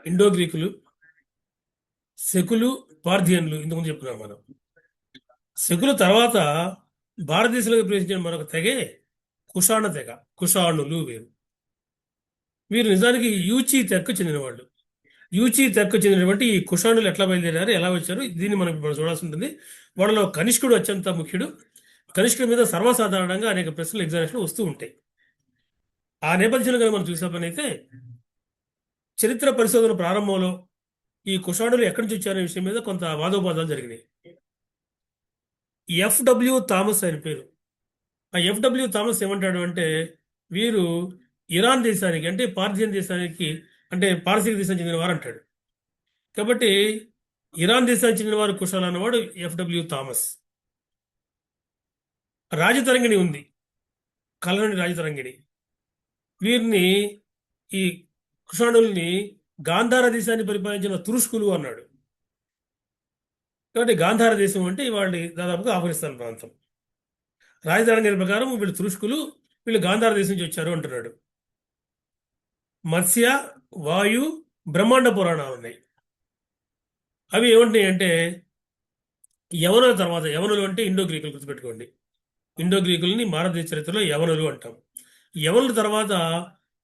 Indo గ్రీకులు, శకులు, పార్థియన్లు ఇంతకుముందు చెప్పుకున్నాం మనం. శకుల తర్వాత భారతదేశంలోకి ప్రవేశించిన మరొక తెగే కుషాణ తెగ. కుషాణులు వీరు. వీరు నిజానికి యూచి తెగకు చెందిన వాళ్ళు. యూచి తెగకు చెందినటువంటి ఈ కుషాణులు ఎట్లా బయలుదేరారు, ఎలా వచ్చారు, దీన్ని మనం ఇప్పుడు చూడాల్సి ఉంటుంది. వాళ్ళలో కనిష్కుడు అత్యంత ముఖ్యుడు. కనిష్కుడి మీద సర్వసాధారణంగా అనేక ప్రశ్నలు ఎగ్జామినేషన్ వస్తూ ఉంటాయి. ఆ నేపథ్యంలో కనుక మనం చూసే పని అయితే, చరిత్ర పరిశోధన ప్రారంభంలో ఈ కుషాణులు ఎక్కడి నుంచి వచ్చారనే విషయం మీద కొంత వాదోపాదాలు జరిగినాయి. ఎఫ్డబ్ల్యూ థామస్ ఆయన పేరు. ఆ ఎఫ్డబ్ల్యూ థామస్ ఏమంటాడు అంటే, వీరు ఇరాన్ దేశానికి, అంటే పార్సియన్ దేశానికి, అంటే పారసీక దేశానికి చెందిన వారు అంటాడు. కాబట్టి ఇరాన్ దేశానికి చెందిన వారు కుషాలు అన్నవాడు ఎఫ్డబ్ల్యూ థామస్. రాజతరంగిణి ఉంది, కలనని రాజతరంగిణి. వీరిని, ఈ కుషాణుల్ని గాంధార దేశాన్ని పరిపాలించిన తురుష్కులు అన్నాడు. కాబట్టి గాంధార దేశం అంటే వాళ్ళు దాదాపుగా ఆఫ్ఘనిస్తాన్ ప్రాంతం. రాజతరంగిణి ప్రకారం వీళ్ళు తురుష్కులు, వీళ్ళు గాంధార దేశం నుంచి వచ్చారు అంటున్నాడు. మత్స్య, వాయు, బ్రహ్మాండ పురాణాలు ఉన్నాయి. అవి ఏమంటున్నాయి అంటే, యవనుల తర్వాత, యవనులు అంటే ఇండో గ్రీకులు, గుర్తుపెట్టుకోండి. ఇండో గ్రీకుల్ని భారతదేశ చరిత్రలో యవనులు అంటాం. యవనుల తర్వాత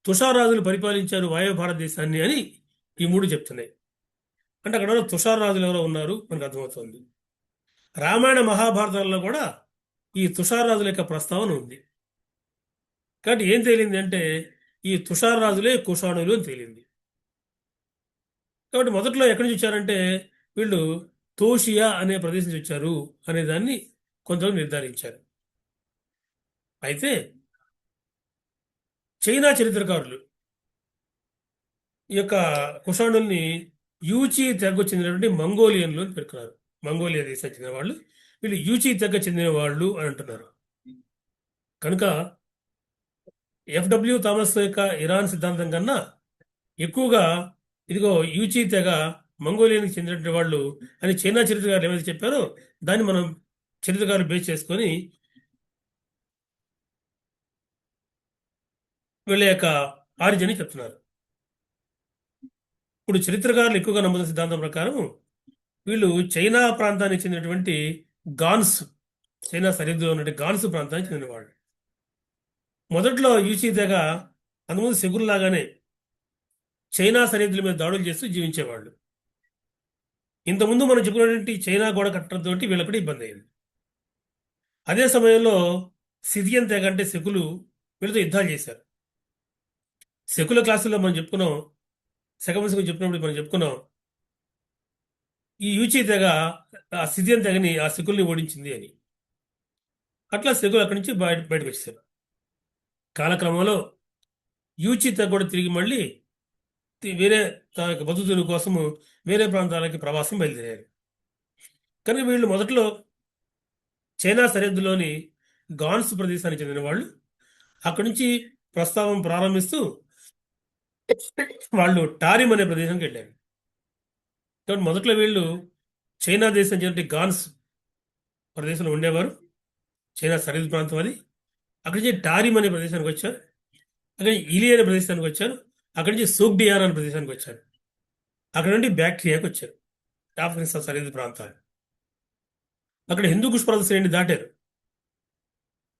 తుషారాజులు పరిపాలించారు వాయవ్య భారతదేశాన్ని అని ఈ మూడు చెప్తున్నాయి. అంటే అక్కడ తుషారాజులు ఎవరో ఉన్నారు మనకు అర్థమవుతుంది. రామాయణ మహాభారతాల్లో కూడా ఈ తుషారాజుల యొక్క ప్రస్తావన ఉంది. కాబట్టి ఏం తేలింది అంటే, ఈ తుషారాజులే కుషాణులు అని తేలింది. కాబట్టి మొదట్లో ఎక్కడి నుంచి వచ్చారంటే, వీళ్ళు తోషియా అనే ప్రదేశం నుంచి వచ్చారు అనే దాన్ని కొంతమంది నిర్ధారించారు. అయితే చైనా చరిత్రకారులు ఈ యొక్క కుషాణుల్ని యూచి తెగకు చెందినటువంటి మంగోలియన్లు అని పేర్కొన్నారు. మంగోలియా దేశానికి చెందిన వాళ్ళు, వీళ్ళు యూచి తెగ చెందిన వాళ్ళు అని అంటున్నారు. కనుక ఎఫ్డబ్ల్యూ థామస్ యొక్క ఇరాన్ సిద్ధాంతం కన్నా ఎక్కువగా ఇదిగో యూచి తెగ మంగోలియానికి చెందినటువంటి వాళ్ళు అని చైనా చరిత్రకారులు ఏమైతే చెప్పారో దాన్ని మనం చరిత్రకారులు బేస్ చేసుకొని వీళ్ళ యొక్క ఆరిజిన్ చెప్తున్నారు. ఇప్పుడు చరిత్రకారులు ఎక్కువగా నమ్ముతున్న సిద్ధాంతం ప్రకారం వీళ్ళు చైనా ప్రాంతానికి చెందినటువంటి గాన్స్, చైనా సరిహద్దులో ఉన్నటువంటి గాన్స్ ప్రాంతానికి చెందినవాళ్ళు. మొదట్లో యూచి తెగ అంతకుముందు శకుల్లాగానే చైనా సరిహద్దుల మీద దాడులు చేస్తూ జీవించేవాళ్ళు. ఇంతకుముందు మనం చెప్పుకున్నటువంటి చైనా గోడ కట్టడంతో వీళ్ళకి ఇబ్బంది అయింది. అదే సమయంలో సిథియన్ తెగ అంటే శకులు వీళ్ళతో యుద్ధాలు చేశారు. శకుల క్లాసుల్లో మనం చెప్పుకున్నాం, సెకండ్ చెప్పినప్పుడు మనం చెప్పుకున్నాం, ఈ యూచి తెగ ఆ సిథియన్ తెగని, ఆ శకుల్ని ఓడించింది అని. అట్లా శకులు అక్కడి నుంచి బయటకు వచ్చేసారు. కాలక్రమంలో యూచి తెగ కూడా తిరిగి మళ్ళీ వేరే తన యొక్క బతుకుల కోసము వేరే ప్రాంతాలకి ప్రవాసం బయలుదేరారు. కానీ వీళ్ళు మొదట్లో చైనా సరిహద్దులోని గాన్స్ ప్రదేశానికి చెందిన వాళ్ళు. అక్కడి నుంచి ప్రస్తావం ప్రారంభిస్తూ వాళ్ళు టారిమ్ అనే ప్రదేశానికి వెళ్ళారు. కాబట్టి మొదట్లో వీళ్ళు చైనా దేశం చెందిన గాన్స్ ప్రదేశంలో ఉండేవారు. చైనా సరిహద్దు ప్రాంతం అది. అక్కడి నుంచి టారిమ్ అనే ప్రదేశానికి వచ్చారు. అక్కడి నుంచి ఇలి అనే ప్రదేశానికి వచ్చారు. అక్కడి నుంచి సోగ్డియార్ అనే ప్రదేశానికి వచ్చారు. అక్కడ నుండి బ్యాక్టీరియాకి వచ్చారు, ఆఫ్ఘనిస్తాన్ సరిహద్దు ప్రాంతాలు. అక్కడ హిందూ కుష్పరాజ శ్రేణిని దాటారు.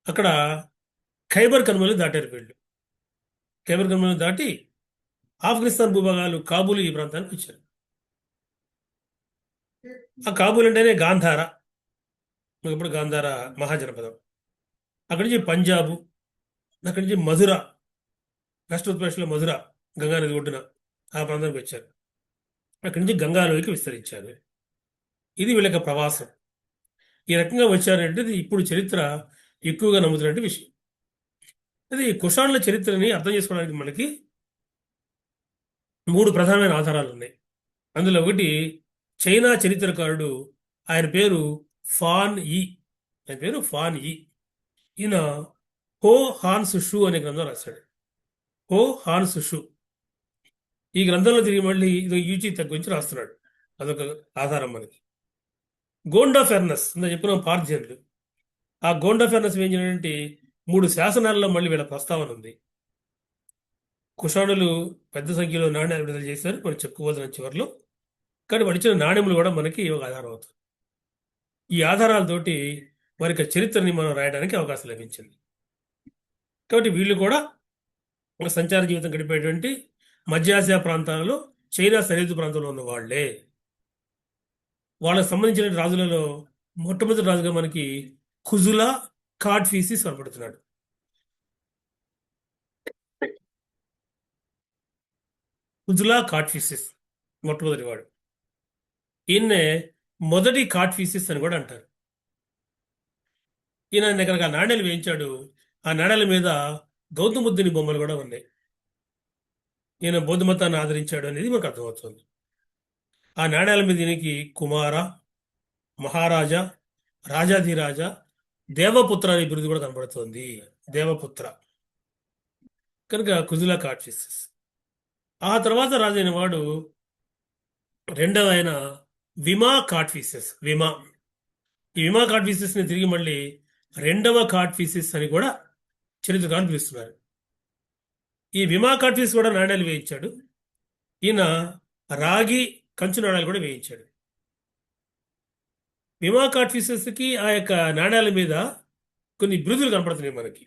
అక్కడ ఖైబర్ కనుమలు దాటారు వీళ్ళు. ఖైబర్ కనుమలు దాటి ఆఫ్ఘనిస్తాన్ భూభాగాలు, కాబూల్, ఈ ప్రాంతానికి వచ్చారు. ఆ కాబూల్ అంటేనే గాంధార, ఇప్పుడు గాంధార మహాజనపదం. అక్కడి నుంచి పంజాబు, అక్కడి నుంచి మధుర, రాష్ట్ర ఉత్తరప్రదేశ్లో మధుర, గంగానది ఒడ్డున ఆ ప్రాంతానికి వచ్చారు. అక్కడి నుంచి గంగాలోకి విస్తరించారు. ఇది వీళ్ళ యొక్క ప్రవాసం. ఈ రకంగా వచ్చారంటే ఇప్పుడు చరిత్ర ఎక్కువగా నమ్ముతున్నట్టు విషయం. అది కుషాణుల చరిత్రని అర్థం చేసుకోవడానికి మనకి మూడు ప్రధానమైన ఆధారాలు ఉన్నాయి. అందులో ఒకటి చైనా చరిత్రకారుడు, ఆయన పేరు ఫాన్ ఈ. ఆయన పేరు ఫాన్ ఈ. ఈయన హో హాన్స్ షూ అనే గ్రంథం రాశాడు. హో హాన్స్ షూ ఈ గ్రంథంలో తిరిగి మళ్ళీ ఇది యూచి తెగ గురించి రాస్తున్నాడు. అదొక ఆధారం మనకి. గోండా ఫెర్నస్ అంత చెప్పిన పార్థియన్లు. ఆ గోండా ఫెర్నస్ వేయించినటువంటి 3 శాసనాల్లో మళ్ళీ వీళ్ళ ప్రస్తావన ఉంది. కుషాణులు పెద్ద సంఖ్యలో నాణ్యాలు విడుదల చేశారు, మనం చెప్పుకోవాల్సిన చివరిలో. కానీ వాడు ఇచ్చిన నాణ్యములు కూడా మనకి ఒక ఆధారం అవుతుంది. ఈ ఆధారాలతోటి వారి యొక్క చరిత్రని మనం రాయడానికి అవకాశం లభించింది. కాబట్టి వీళ్ళు కూడా ఒక సంచార జీవితం గడిపేటువంటి మధ్య ఆసియా ప్రాంతాలలో చైనా సరిహద్దు ప్రాంతంలో ఉన్న వాళ్ళే. వాళ్ళకు సంబంధించిన రాజులలో మొట్టమొదటి రాజుగా మనకి ఖుజులా కాడ్ఫీసిస్ కనబడుతున్నాడు. ఖుజులా కాడ్ఫీసిస్ మొట్టమొదటి వాడు. ఈయన్నే మొదటి కాడ్ఫీసిస్ అని కూడా అంటారు. ఈయన రకరకాల నాణ్యాలు వేయించాడు. ఆ నాణ్యాల మీద గౌతమ బుద్ధుని బొమ్మలు కూడా ఉన్నాయి. ఈయన బౌద్ధ మతాన్ని ఆదరించాడు అనేది మనకు అర్థమవుతుంది. ఆ నాణ్యాల మీద ఈయనకి కుమార, మహారాజా, రాజాధిరాజా, దేవపుత్ర అనే బిరుదు కూడా కనబడుతుంది. దేవపుత్ర కనుక కుజులా కాడ్ఫీసిస్. ఆ తర్వాత రాజైన వాడు రెండవ ఆయన విమా కాడ్ఫీసిస్. ఈ విమా కాడ్ఫీసిస్ ని తిరిగి మళ్ళీ రెండవ కాడ్ఫీసిస్ అని కూడా చరిత్రకారులు పిలుస్తున్నారు. ఈ విమా కాడ్ఫీసిస్ కూడా నాణ్యాలు వేయించాడు. ఈయన రాగి కంచు నాణ్యాలు కూడా వేయించాడు. విమా కాడ్ఫీసిస్కి ఆ యొక్క నాణ్యాల మీద కొన్ని బిరుదులు కనపడుతున్నాయి మనకి.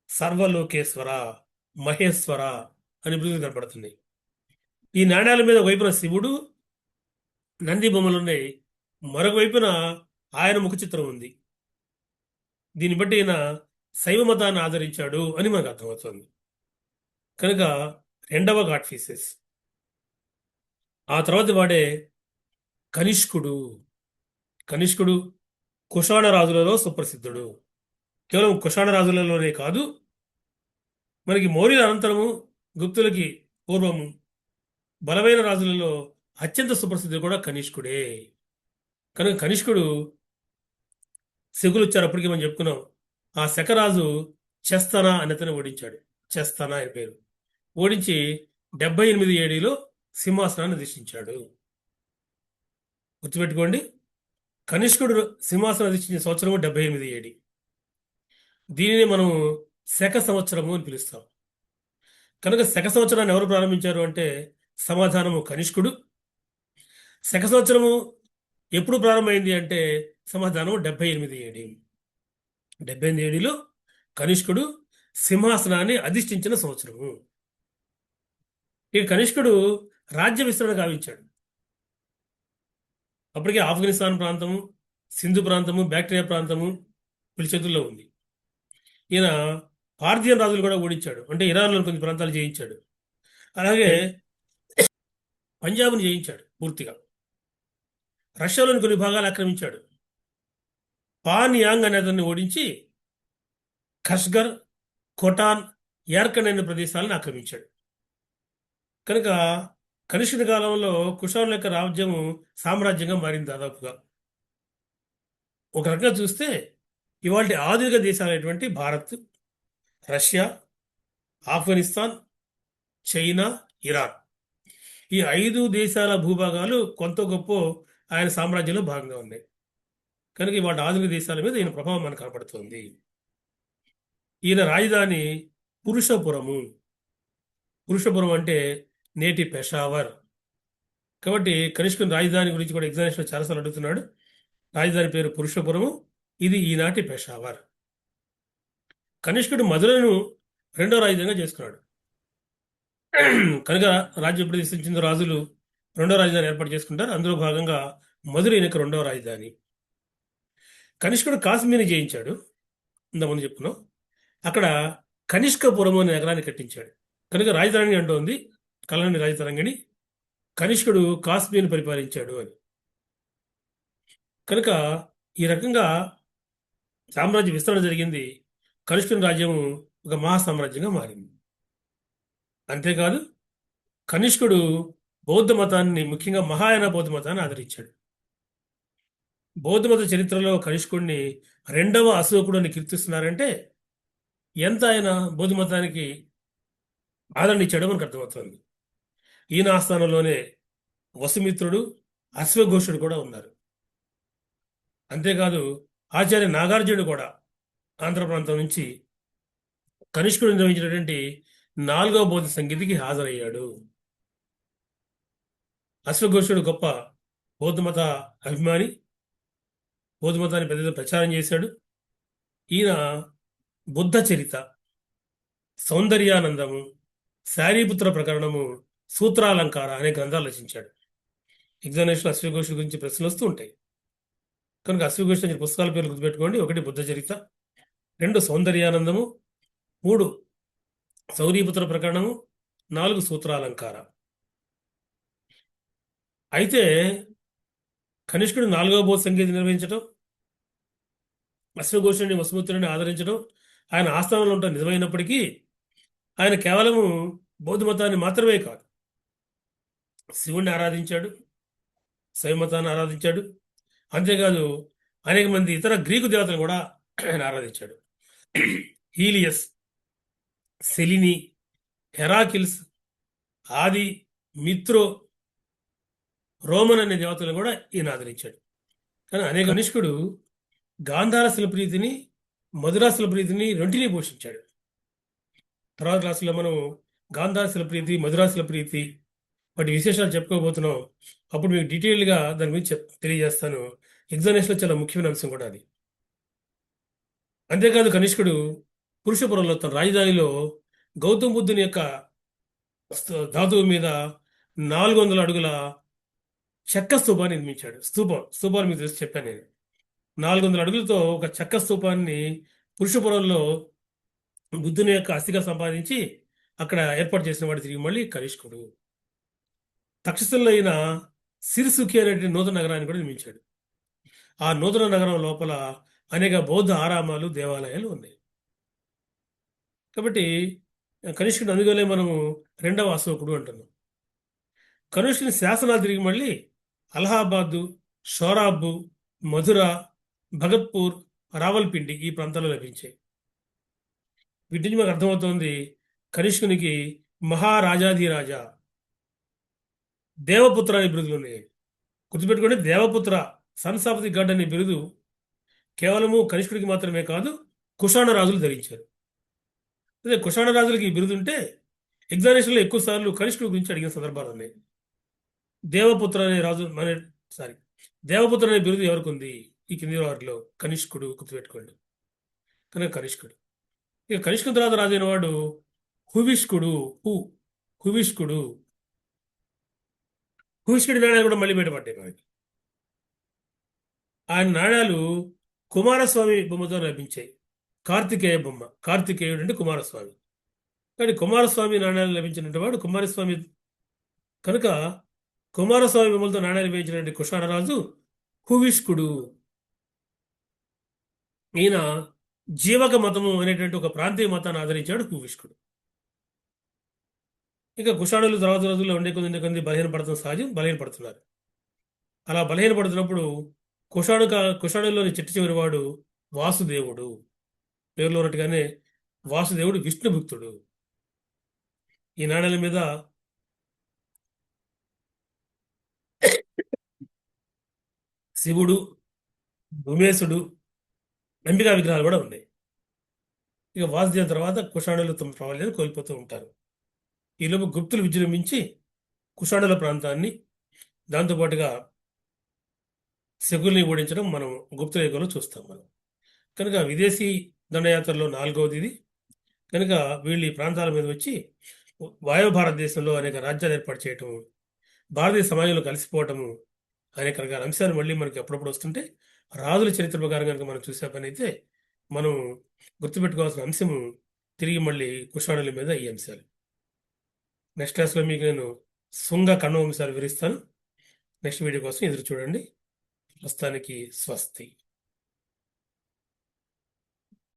సర్వలోకేశ్వర, మహేశ్వర అని బిరుదులు కనపడుతున్నాయి. ఈ నాణ్యాల మీద వైపున శివుడు, నంది బొమ్మలు ఉన్నాయి. మరొక వైపున ఆయన ముఖ చిత్రం ఉంది. దీన్ని బట్టి ఈయన శైవ మతాన్ని ఆదరించాడు అని మనకు అర్థమవుతుంది. కనుక రెండవ కాడ్ఫీసిస్. ఆ తర్వాత వాడే కనిష్కుడు. కనిష్కుడు కుషాణ రాజులలో సుప్రసిద్ధుడు. కేవలం కుషాణ రాజులలోనే కాదు, మనకి మౌర్యుల అనంతరము, గుప్తులకి పూర్వము బలమైన రాజులలో అత్యంత సుప్రసిద్ధుడు కూడా కనిష్కుడే. కనుక కనిష్కుడు శకులు వచ్చారు, అప్పటికి మనం చెప్పుకున్నాం. ఆ శకరాజు చెస్తన అని అతను ఓడించాడు. చెస్తన అని పేరు. ఓడించి 78 ఏడిలో సింహాసనాన్ని అధిష్ఠించాడు. గుర్తుపెట్టుకోండి, కనిష్కుడు సింహాసనం అధిష్ఠించిన సంవత్సరము 78 ఏడి. దీనిని మనం శక సంవత్సరము అని పిలుస్తాం. కనుక శక సంవత్సరాన్ని ఎవరు ప్రారంభించారు అంటే సమాధానము కనిష్కుడు. శక సంవత్సరము ఎప్పుడు ప్రారంభమైంది అంటే సమాధానం 78 ఏడి. 78 ఏడిలో కనిష్కుడు సింహాసనాన్ని అధిష్ఠించిన సంవత్సరము. ఇక కనిష్కుడు రాజ్య విస్తరణ గావించాడు. అప్పటికే ఆఫ్ఘనిస్తాన్ ప్రాంతము, సింధు ప్రాంతము, బ్యాక్టీరియా ప్రాంతము వీళ్ళ చేతుల్లో ఉంది. ఈయన పార్థియన్ రాజులు కూడా ఓడించాడు. అంటే ఇరాన్లో కొన్ని ప్రాంతాలు జయించాడు. అలాగే పంజాబ్ను జయించాడు పూర్తిగా. రష్యాలోని కొన్ని భాగాలు ఆక్రమించాడు. పాన్ యాంగ్ అనే అతన్ని ఓడించి ఖష్గర్, ఖోటాన్, యార్కన్ అనే ప్రదేశాలను ఆక్రమించాడు. కనుక కనిష్కుడి కాలంలో కుషానుల యొక్క రాజ్యము సామ్రాజ్యంగా మారింది దాదాపుగా. ఒక రకంగా చూస్తే ఇవాళ ఆధునిక దేశాలైనటువంటి Bharat, Russia, Afghanistan, China, Iran, ఈ 5 దేశాల భూభాగాలు కొంత గొప్ప ఆయన సామ్రాజ్యంలో భాగంగా ఉన్నాయి. కనుక ఇవాళ ఆధునిక దేశాల మీద ఈయన ప్రభావం మనకు కనపడుతుంది. ఈయన రాజధాని పురుషపురము. పురుషపురం అంటే నేటి పెషావర్. కాబట్టి కనిష్కుని రాజధాని గురించి కూడా ఎగ్జామినేషన్ చాలాసార్లు అడుగుతున్నాడు. రాజధాని పేరు పురుషపురము. ఇది ఈనాటి పెషావర్. కనిష్కుడు మధురను రెండో రాజధానిగా చేసుకున్నాడు. కనుక రాజ్యం ప్రతిష్ఠించిన రాజులు రెండో రాజధాని ఏర్పాటు చేసుకుంటారు. అందులో భాగంగా మధుర ఈయనకు రెండవ రాజధాని. కనిష్కుడు కాశ్మీర్ని జయించాడు. ఇంతకుముందు చెప్పుకున్నాం. అక్కడ కనిష్కపురం అనే నగరాన్ని కట్టించాడు. కనుక రాజధాని అంటోంది కళని రాజతరంగిణి, కనిష్కుడు కాశ్మీర్ని పరిపాలించాడు అని. కనుక ఈ రకంగా సామ్రాజ్య విస్తరణ జరిగింది. కనిష్కుని రాజ్యము ఒక మహాసామ్రాజ్యంగా మారింది. అంతేకాదు, కనిష్కుడు బౌద్ధ మతాన్ని, ముఖ్యంగా మహాయాన బౌద్ధ మతాన్ని ఆదరించాడు. బౌద్ధ మత చరిత్రలో కనిష్కుడిని రెండవ అశోకుడు అని కీర్తిస్తున్నారంటే ఎంత ఆయన బౌద్ధ మతానికి ఆదరణ ఇచ్చాడో మనకు అర్థమవుతుంది. ఈయన ఆస్థానంలోనే వసుమిత్రుడు, అశ్వఘోషుడు కూడా ఉన్నారు. అంతేకాదు, ఆచార్య నాగార్జునుడు కూడా ఆంధ్ర ప్రాంతం నుంచి కనిష్కుడు నిర్వహించినటువంటి నాలుగవ బౌద్ధ సంగీతికి హాజరయ్యాడు. అశ్వఘోషుడు గొప్ప బౌద్ధ మత అభిమాని, బౌద్ధ మతాన్ని పెద్ద ఎత్తున ప్రచారం చేశాడు. ఈయన బుద్ధ చరిత, సౌందర్యానందము, శారీపుత్ర ప్రకరణము, సూత్రాలంకార అనే గ్రంథాలు రచించాడు. ఎగ్జామినేషన్ అశ్వఘోషుడి గురించి ప్రశ్నలు వస్తూ ఉంటాయి కనుక అశ్వఘోషుడు అనే పుస్తకాల పేర్లు గుర్తుపెట్టుకోండి. 1 బుద్ధ చరిత, 2 సౌందర్యానందము, 3 సౌరీపుత్ర ప్రకరణము, 4 సూత్రాలంకార. అయితే కనిష్కుడు 4వ బౌద్ధ సంగీతం నిర్వహించడం, అశ్వఘోషుడిని వసుమిత్రుడిని ఆదరించడం ఆయన ఆస్థానంలో ఉండటం నిజమైనప్పటికీ ఆయన కేవలము బౌద్ధ మతాన్ని మాత్రమే కాదు, శివుణ్ణి ఆరాధించాడు, శైవ మతాన్ని ఆరాధించాడు. అంతేకాదు అనేక మంది ఇతర గ్రీకు దేవతలను కూడా ఆయన ఆరాధించాడు. హీలియస్, సెలిని, హెరాకిల్స్, ఆది, మిత్రో, రోమన్ అనే దేవతలను కూడా ఈయన ఆదరించాడు. కానీ అనేక కనిష్కుడు గాంధార శిలప్రీతిని, మధురా శిలప్రీతిని రెంటినీ పోషించాడు. తర్వాత క్లాసులో మనం గాంధార శిలప్రీతి, మధురా శిలప్రీతి వాటి విశేషాలు చెప్పుకోబోతున్నాం. అప్పుడు మీకు డీటెయిల్గా దాని గురించి తెలియజేస్తాను. ఎగ్జామినేషన్లో చాలా ముఖ్యమైన అంశం కూడా అది. అంతేకాదు కనిష్కుడు పురుషపురంలో తన రాజధానిలో గౌతమ బుద్ధుని యొక్క ధాతువు మీద 400 అడుగుల చెక్క స్తూపాన్ని నిర్మించాడు. స్తూపాన్ని మీకు తెలిసి చెప్పాను నేను. 400 అడుగులతో ఒక చెక్క స్తూపాన్ని పురుషపురంలో బుద్ధుని యొక్క అస్థిగా సంపాదించి అక్కడ ఏర్పాటు చేసిన వాడు తిరిగి మళ్ళీ కనిష్కుడు. తక్షశిలలో అయిన సిరిసుఖి అనే నూతన నగరాన్ని కూడా నిర్మించాడు. ఆ నూతన నగరం లోపల అనేక బౌద్ధ ఆరామాలు, దేవాలయాలు ఉన్నాయి. కాబట్టి కనిష్కుడు అందువల్లే మనము 2వ అశోకుడు అంటున్నాం. కనిష్కుని శాసనాలు తిరిగి మళ్ళీ అలహాబాదు, షోరాబు, మధుర, భగత్పూర్, రావల్పిండి ఈ ప్రాంతాల్లో లభించాయి. వీటి నుంచి మనకు అర్థమవుతోంది కనిష్కునికి మహారాజాధిరాజా, దేవపుత్ర అనే బిరుదులు ఉన్నాయి. గుర్తుపెట్టుకోండి, Devaputra, Sons of the God అనే బిరుదు కేవలము కనిష్కుడికి మాత్రమే కాదు, కుషాణ రాజులు ధరించారు. అదే కుషాణ రాజులకి ఈ బిరుదు ఉంటే ఎగ్జామినేషన్లో ఎక్కువ సార్లు కనిష్కుడి గురించి అడిగిన సందర్భాలు ఉన్నాయి. దేవపుత్ర అనే రాజు దేవపుత్ర అనే బిరుదు ఎవరికి ఉంది? ఈ కింది వారిలో కనిష్కుడు. గుర్తుపెట్టుకోండి, కనుక కనిష్కుడు. ఇక కనిష్కుడు తర్వాత రాజు అయిన వాడు హువిష్కుడు. హువిష్కుడి నాణ్యాలు కూడా మళ్ళీ బయటపడ్డాయి మనకి. ఆయన నాణ్యాలు కుమారస్వామి బొమ్మతో లభించాయి. కార్తికేయ బొమ్మ, కార్తికేయుడు అంటే కుమారస్వామి. కానీ కుమారస్వామి నాణ్యాలు లభించినటువంటి వాడు కుమారస్వామి కనుక కుమారస్వామి బొమ్మలతో నాణ్యాలు వేయించినటువంటి కుషాణరాజు హువిష్కుడు. ఈయన జీవక మతము అనేటువంటి ఒక ప్రాంతీయ మతాన్ని ఆదరించాడు హువిష్కుడు. ఇక కుషాణులు తర్వాత రోజుల్లో ఉండే కొద్ది బలహీనపడతాం సహజం, బలహీనపడుతున్నారు. అలా బలహీనపడుతున్నప్పుడు కుషాణుల్లోని చిట్ట చివరి వాడు వాసుదేవుడు. పేరులో ఉన్నట్టుగానే వాసుదేవుడు విష్ణుభక్తుడు. ఈ నాణ్యాల మీద శివుడు, ఉమేశుడు, అంబికా విగ్రహాలు కూడా ఉన్నాయి. ఇక వాసుదేవ తర్వాత కుషాణులు తమ ప్రాబల్యాన్ని కోల్పోతూ ఉంటారు. ఈలోపు గుప్తులు విజృంభించి కుషాణుల ప్రాంతాన్ని, దాంతోపాటుగా శకుల్ని ఓడించడం మనం గుప్తుల యుగంలో చూస్తాం మనం. కనుక విదేశీ దండయాత్రలో 4వది ఇది. కనుక వీళ్ళు ఈ ప్రాంతాల మీద వచ్చి వాయు భారతదేశంలో అనేక రాజ్యాలు ఏర్పాటు చేయటం, భారతీయ సమాజంలో కలిసిపోవటము అనేక రకాల అంశాలు మళ్ళీ మనకి అప్పుడప్పుడు వస్తుంటే రాజుల చరిత్ర ప్రకారం కనుక మనం చూసే పని అయితే మనం గుర్తుపెట్టుకోవాల్సిన అంశము తిరిగి మళ్ళీ కుషాణుల మీద ఈ అంశాలు. నెక్స్ట్ క్లాస్లో మీకు నేను శుంగ కణ్వ అంశాలు వివరిస్తాను. నెక్స్ట్ వీడియో కోసం ఎదురు చూడండి. ప్రస్తుతానికి స్వస్తి.